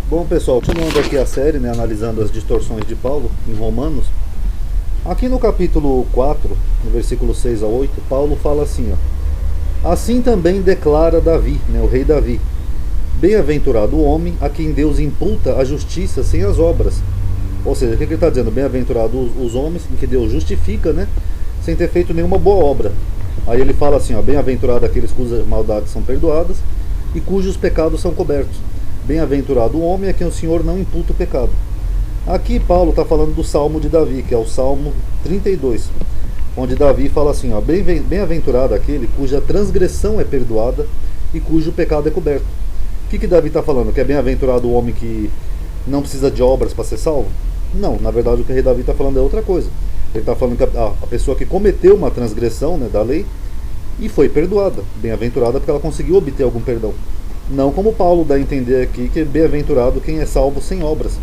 Bom, pessoal, continuando aqui a série, né, analisando as distorções de Paulo em Romanos. Aqui no capítulo 4, no versículo 6 a 8, Paulo fala assim, ó: assim também declara Davi, né, o rei Davi: bem-aventurado o homem a quem Deus imputa a justiça sem as obras. Ou seja, o que ele está dizendo? Bem-aventurado os homens em que Deus justifica, né, sem ter feito nenhuma boa obra. Aí ele fala assim, ó: bem-aventurado aqueles cujas maldades são perdoadas e cujos pecados são cobertos. Bem-aventurado o homem a quem o Senhor não imputa o pecado. Aqui Paulo está falando do Salmo de Davi, que é o Salmo 32, onde Davi fala assim, ó: bem-aventurado aquele cuja transgressão é perdoada e cujo pecado é coberto. O que Davi está falando? Que é bem-aventurado o homem que não precisa de obras para ser salvo? Não, na verdade o que o rei Davi está falando é outra coisa. Ele está falando que a pessoa que cometeu uma transgressão, né, da lei e foi perdoada, bem-aventurada porque ela conseguiu obter algum perdão. Não como Paulo dá a entender aqui, que é bem-aventurado quem é salvo sem obras.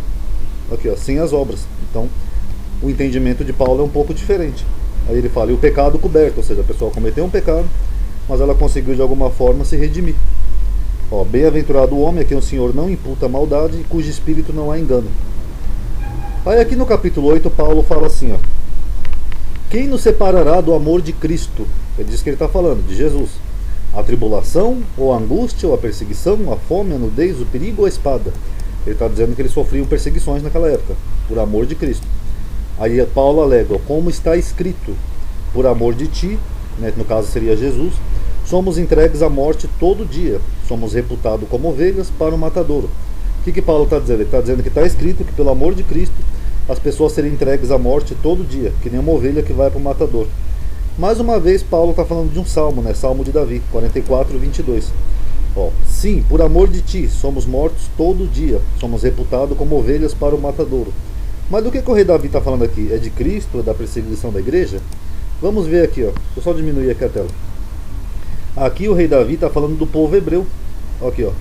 Aqui, ó, sem as obras. Então, o entendimento de Paulo é um pouco diferente. Aí ele fala: e o pecado coberto, ou seja, a pessoa cometeu um pecado, mas ela conseguiu de alguma forma se redimir. Ó, bem-aventurado o homem a quem o Senhor não imputa maldade e cujo espírito não há engano. Aí aqui no capítulo 8, Paulo fala assim, ó: quem nos separará do amor de Cristo? Ele diz que ele está falando de Jesus. A tribulação, ou a angústia, ou a perseguição, a fome, a nudez, o perigo ou a espada. Ele está dizendo que eles sofriam perseguições naquela época, por amor de Cristo. Aí Paulo alega: como está escrito, por amor de ti, né, no caso seria Jesus, somos entregues à morte todo dia, somos reputados como ovelhas para o matadouro. O que Paulo está dizendo? Ele está dizendo que está escrito que pelo amor de Cristo as pessoas serem entregues à morte todo dia, que nem uma ovelha que vai para o matador. Mais uma vez Paulo está falando de um salmo, né? Salmo de Davi, 44, 22. Ó: sim, por amor de ti, somos mortos todo dia, somos reputados como ovelhas para o matadouro. Mas do que o rei Davi está falando aqui? É de Cristo? É da perseguição da igreja? Vamos ver aqui, ó. Deixa eu só diminuir aqui a tela. Aqui o rei Davi está falando do povo hebreu. Aqui, ó: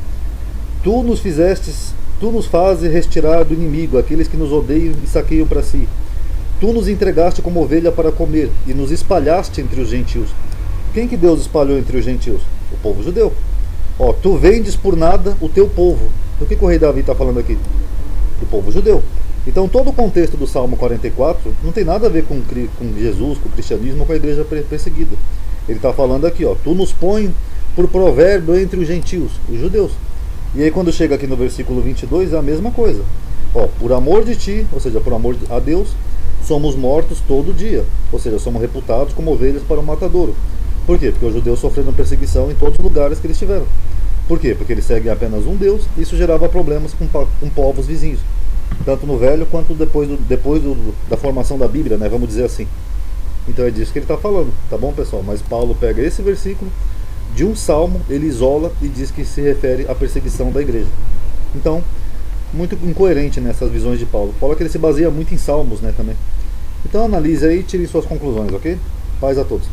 tu nos fazes retirar do inimigo, aqueles que nos odeiam e saqueiam para si. Tu nos entregaste como ovelha para comer e nos espalhaste entre os gentios. Quem que Deus espalhou entre os gentios? O povo judeu. Ó: tu vendes por nada o teu povo. Do que o rei Davi está falando aqui? Do povo judeu. Então todo o contexto do Salmo 44 não tem nada a ver com Jesus, com o cristianismo, com a igreja perseguida. Ele está falando aqui, ó: tu nos põe por provérbio entre os gentios, os judeus. E aí quando chega aqui no versículo 22 é a mesma coisa. Ó: por amor de ti, ou seja, por amor a Deus, somos mortos todo dia, ou seja, somos reputados como ovelhas para o matadouro. Por quê? Porque os judeus sofreram perseguição em todos os lugares que eles estiveram. Por quê? Porque eles seguem apenas um Deus, e isso gerava problemas com povos vizinhos, tanto no Velho quanto depois da formação da Bíblia, né? Vamos dizer assim. Então é disso que ele está falando, tá bom, pessoal? Mas Paulo pega esse versículo de um salmo, ele isola e diz que se refere à perseguição da igreja. Então, muito incoerente nessas visões de Paulo. Fala que ele se baseia muito em salmos, né, também. Então analise aí e tire suas conclusões, ok? Paz a todos.